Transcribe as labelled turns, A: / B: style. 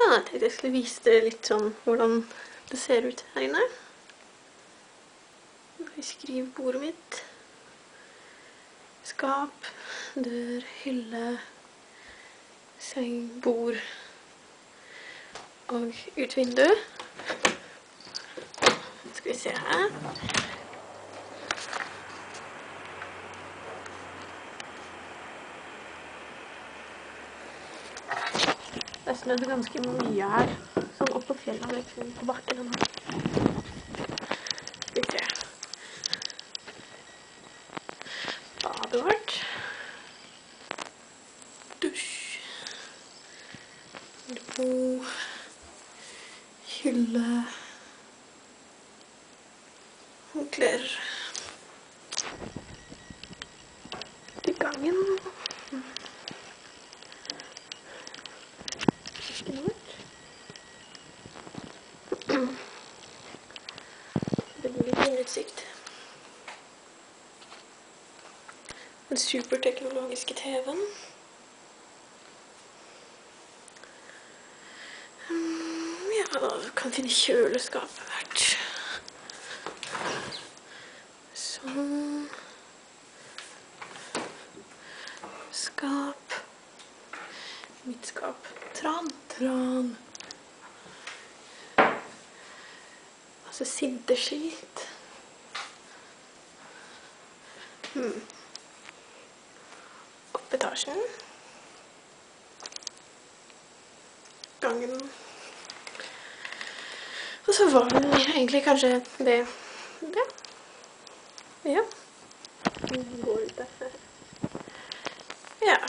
A: Ja, jeg tenkte jeg skulle vise dere litt sånn hvordan det ser ut her inne. Skrivebordet mitt. Skap, dør, hylle, seng, bord og ut vinduet. Skal vi se her. Det er snødd ganske mye her, sånn opp på fjellet, liksom, på bakken nå. Skal vi se. Badet vårt. Dusj. Do. Hylle. Håndklær. Til gangen. Det blir litt utsikt. Den superteknologiske TV-en. Ja, du kan finne kjøleskapet hvert. Sånn. Skap. Mitt skap. Tran. Altså sinterskilt. Opp etasjen. Gangen. Og så var det egentlig kanskje det. Ja. Går ut der. Ja.